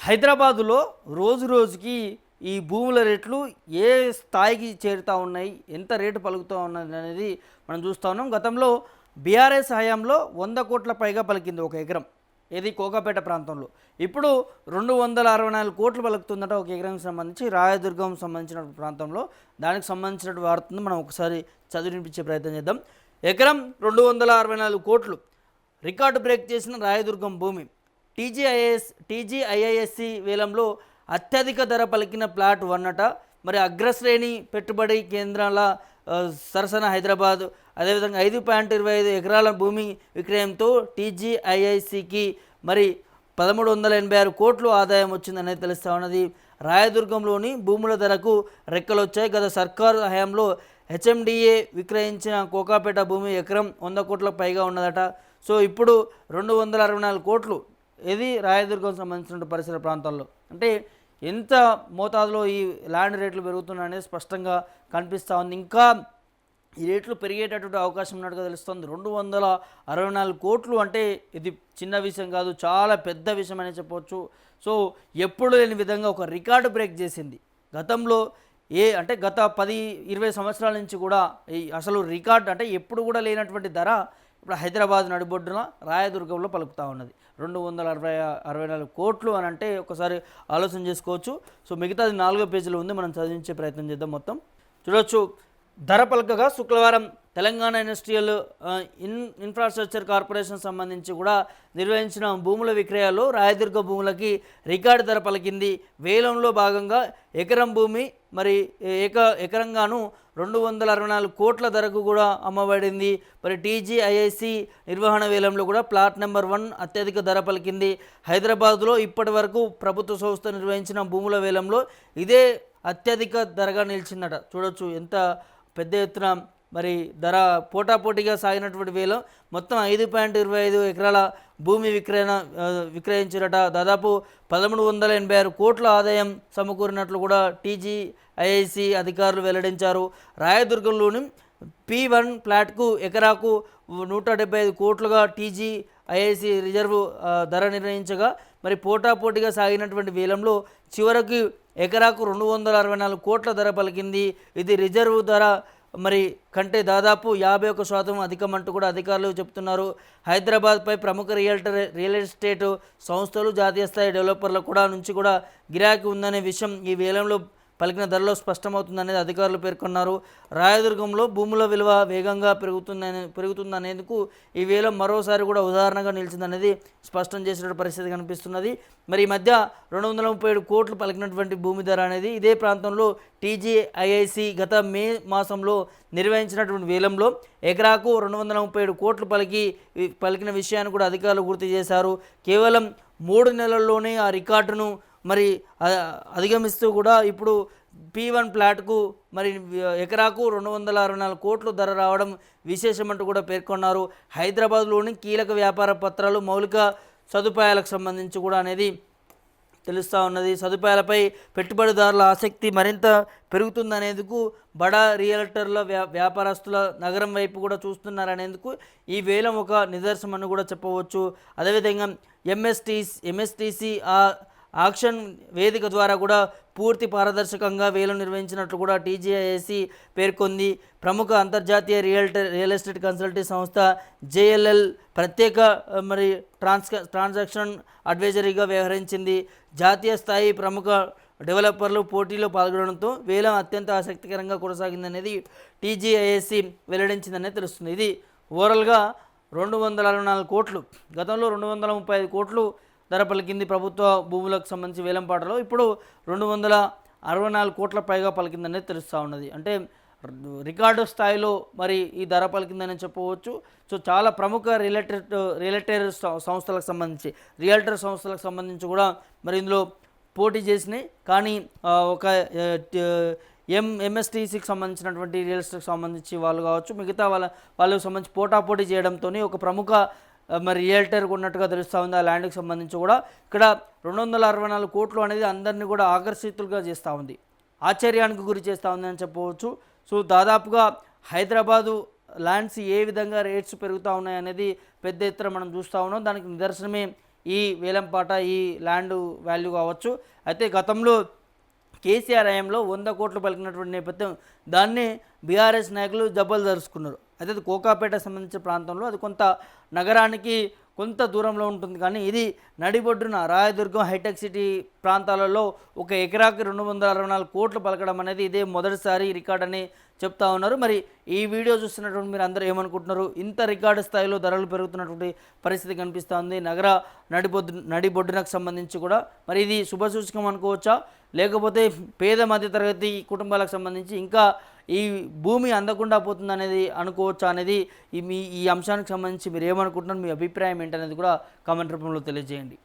హైదరాబాదులో రోజు రోజుకి ఈ భూముల రేట్లు ఏ స్థాయికి చేరుతా ఉన్నాయి, ఎంత రేటు పలుకుతూ ఉన్నది అనేది మనం చూస్తూ ఉన్నాం. గతంలో బీఆర్ఎస్ హయాంలో 100 కోట్ల పైగా పలికింది ఒక ఎకరం, ఏది కోకాపేట ప్రాంతంలో. ఇప్పుడు 264 కోట్లు పలుకుతుందట ఒక ఎకరానికి సంబంధించి, రాయదుర్గం సంబంధించిన ప్రాంతంలో. దానికి సంబంధించిన వార్తను మనం ఒకసారి చదివినిపించే ప్రయత్నం చేద్దాం. ఎకరం 264 కోట్లు రికార్డు బ్రేక్ చేసిన రాయదుర్గం భూమి. టీజీఐఐఎస్సి వేలంలో అత్యధిక ధర పలికిన ప్లాట్ 1 అట. మరి అగ్రశ్రేణి పెట్టుబడి కేంద్రాల సరసన హైదరాబాద్. అదేవిధంగా 5.25 ఎకరాల భూమి విక్రయంతో టీజీఐఐసికి మరి 1386 కోట్లు ఆదాయం వచ్చిందనేది తెలుస్తూ ఉన్నది. రాయదుర్గంలోని భూముల ధరకు రెక్కలు వచ్చాయి. గత సర్కారు హయాంలో హెచ్ఎండిఏ విక్రయించిన కోకాపేట భూమి ఎకరం 100 కోట్లకు పైగా ఉన్నదట. సో ఇప్పుడు 264 కోట్లు ఇది రాయదుర్గం సంబంధించిన పరిసర ప్రాంతాల్లో. అంటే ఎంత మోతాదులో ఈ ల్యాండ్ రేట్లు పెరుగుతున్నాయనేది స్పష్టంగా కనిపిస్తూ ఉంది. ఇంకా ఈ రేట్లు పెరిగేటటువంటి అవకాశం ఉన్నట్టుగా తెలుస్తుంది. 264 కోట్లు అంటే ఇది చిన్న విషయం కాదు, చాలా పెద్ద విషయం అని చెప్పవచ్చు. సో ఎప్పుడు లేని విధంగా ఒక రికార్డు బ్రేక్ చేసింది. గతంలో గత 10-20 సంవత్సరాల నుంచి కూడా ఈ అసలు రికార్డు అంటే ఎప్పుడు కూడా లేనటువంటి ధర ఇప్పుడు హైదరాబాద్ నడిబొడ్డున రాయదుర్గంలో పలుకుతూ ఉన్నది. 264 కోట్లు అని అంటే ఒకసారి ఆలోచన చేసుకోవచ్చు. సో మిగతాది 4వ పేజీలో ఉంది, మనం చదివించే ప్రయత్నం చేద్దాం. మొత్తం చూడవచ్చు. ధర పలకగా శుక్రవారం తెలంగాణ ఇండస్ట్రియల్ ఇన్ఫ్రాస్ట్రక్చర్ కార్పొరేషన్ సంబంధించి కూడా నిర్వహించిన భూముల విక్రయాల్లో రాయదుర్గ భూములకి రికార్డు ధర పలికింది. వేలంలో భాగంగా ఎకరం భూమి మరి ఎకరంగాను 264 కోట్ల ధరకు కూడా అమ్మబడింది. మరి టీజీఐఐసి నిర్వహణ వేలంలో కూడా ప్లాట్ నెంబర్ 1 అత్యధిక ధర పలికింది. హైదరాబాద్లో ఇప్పటి వరకు ప్రభుత్వ సంస్థ నిర్వహించిన భూముల వేలంలో ఇదే అత్యధిక ధరగా నిలిచిందట. చూడొచ్చు ఎంత పెద్ద ఎత్తున మరి ధర పోటాపోటీగా సాగినటువంటి వేలం. మొత్తం 5.25 ఎకరాల భూమి విక్రయించారట. దాదాపు 1386 కోట్ల ఆదాయం సమకూరినట్లు కూడా టీజీఐఐసి అధికారులు వెల్లడించారు. రాయదుర్గంలోని P1 ప్లాట్కు ఎకరాకు 175 కోట్లుగా టీజీఐఐసి రిజర్వ్ ధర నిర్ణయించగా, మరి పోటాపోటీగా సాగినటువంటి వేలంలో చివరికి ఎకరాకు 264 కోట్ల ధర పలికింది. ఇది రిజర్వ్ ధర మరి కంటే దాదాపు 51% అధికమంటూ కూడా అధికారులు చెప్తున్నారు. హైదరాబాద్పై ప్రముఖ రియల్ ఎస్టేట్ సంస్థలు, జాతీయ స్థాయి డెవలపర్ల కూడా నుంచి కూడా గిరాకీ ఉందనే విషయం ఈ వేలంలో పలికిన ధరలో స్పష్టమవుతుందనేది అధికారులు పేర్కొన్నారు. రాయదుర్గంలో భూముల విలువ వేగంగా పెరుగుతుందనేందుకు ఈ వేలం మరోసారి కూడా ఉదాహరణగా నిలిచిందనేది స్పష్టం చేసిన పరిస్థితి కనిపిస్తున్నది. మరి ఈ మధ్య 237 కోట్లు పలికినటువంటి భూమి ధర అనేది ఇదే ప్రాంతంలో టీజీఐఐసి గత మే మాసంలో నిర్వహించినటువంటి వేలంలో ఎకరాకు 237 కోట్లు పలికిన విషయాన్ని కూడా అధికారులు గుర్తు చేశారు. కేవలం 3 నెలల్లోనే ఆ రికార్డును మరి అధిగమిస్తూ కూడా ఇప్పుడు P1 ప్లాట్కు మరి ఎకరాకు 264 కోట్లు ధర రావడం విశేషమంటూ కూడా పేర్కొన్నారు. హైదరాబాద్లోని కీలక వ్యాపార పత్రాలు, మౌలిక సదుపాయాలకు సంబంధించి కూడా అనేది తెలుస్తూ ఉన్నది. సదుపాయాలపై పెట్టుబడిదారుల ఆసక్తి మరింత పెరుగుతుందనేందుకు బడా రియల్టర్ల వ్యాపారస్తుల నగరం వైపు కూడా చూస్తున్నారనేందుకు ఈ వేలం ఒక నిదర్శనమని కూడా చెప్పవచ్చు. అదేవిధంగా ఎంఎస్టీసీ ఆక్షన్ వేదిక ద్వారా కూడా పూర్తి పారదర్శకంగా వేలం నిర్వహించినట్లు కూడా టీజీఐఐసి పేర్కొంది. ప్రముఖ అంతర్జాతీయ రియల్ ఎస్టేట్ కన్సల్టీ సంస్థ జేఎల్ఎల్ ప్రత్యేక మరి ట్రాన్సాక్షన్ అడ్వైజరీగా వ్యవహరించింది. జాతీయ స్థాయి ప్రముఖ డెవలపర్లు పోటీలో పాల్గొనడంతో వేలం అత్యంత ఆసక్తికరంగా కొనసాగిందనేది టీజీఐఐసి వెల్లడించిందనేది తెలుస్తుంది. ఇది ఓవరాల్గా 264 కోట్లు. గతంలో 235 కోట్లు ధర పలికింది ప్రభుత్వ భూములకు సంబంధించి వేలంపాటలో. ఇప్పుడు 264 కోట్ల పైగా పలికిందనేది తెలుస్తూ ఉన్నది. అంటే రికార్డు స్థాయిలో మరి ఈ ధర పలికిందని చెప్పవచ్చు. సో చాలా ప్రముఖ రియల్టర్ సంస్థలకు సంబంధించి కూడా మరి ఇందులో పోటీ చేసినాయి. కానీ ఒక ఎంఎస్టీసీకి సంబంధించినటువంటి రియల్ ఎస్టేట్కి సంబంధించి వాళ్ళు కావచ్చు, మిగతా వాళ్ళకి సంబంధించి పోటాపోటీ చేయడంతో ఒక ప్రముఖ మరి రియల్టర్కి ఉన్నట్టుగా తెలుస్తూ ఉంది. ఆ ల్యాండ్కి సంబంధించి కూడా ఇక్కడ 264 కోట్లు అనేది అందరినీ కూడా ఆకర్షితులుగా చేస్తూ ఉంది, ఆశ్చర్యానికి గురి చేస్తూ ఉంది అని చెప్పవచ్చు. సో దాదాపుగా హైదరాబాదు ల్యాండ్స్ ఏ విధంగా రేట్స్ పెరుగుతూ ఉన్నాయి అనేది పెద్ద ఎత్తున మనం చూస్తూ ఉన్నాం. దానికి నిదర్శనమే ఈ వేలంపాట, ఈ ల్యాండ్ వాల్యూ కావచ్చు. అయితే గతంలో కేసీఆర్ హయాంలో 100 కోట్లు పలికినటువంటి నేపథ్యం దాన్నే బీఆర్ఎస్ నాయకులు జబ్బలు జరుచుకున్నారు. అయితే అది కోకాపేట సంబంధించిన ప్రాంతంలో, అది కొంత నగరానికి కొంత దూరంలో ఉంటుంది. కానీ ఇది నడిబొడ్డున రాయదుర్గం, హైటెక్ సిటీ ప్రాంతాలలో ఒక ఎకరాకి 264 కోట్లు పలకడం అనేది ఇదే మొదటిసారి రికార్డ్ అని చెప్తా ఉన్నారు. మరి ఈ వీడియో చూస్తున్నటువంటి మీరు అందరూ ఏమనుకుంటున్నారు? ఇంత రికార్డు స్థాయిలో ధరలు పెరుగుతున్నటువంటి పరిస్థితి కనిపిస్తూ ఉంది నగర నడిబొడ్డునకు సంబంధించి కూడా. మరి ఇది శుభసూచకం అనుకోవచ్చా, లేకపోతే పేద మధ్యతరగతి కుటుంబాలకు సంబంధించి ఇంకా ఈ భూమి అందకుండా పోతుందనేది అనుకోవచ్చా అనేది ఈ అంశానికి సంబంధించి మీరు ఏమనుకుంటున్నారు, మీ అభిప్రాయం ఏంటనేది కూడా కామెంట్ రూపంలో తెలియజేయండి.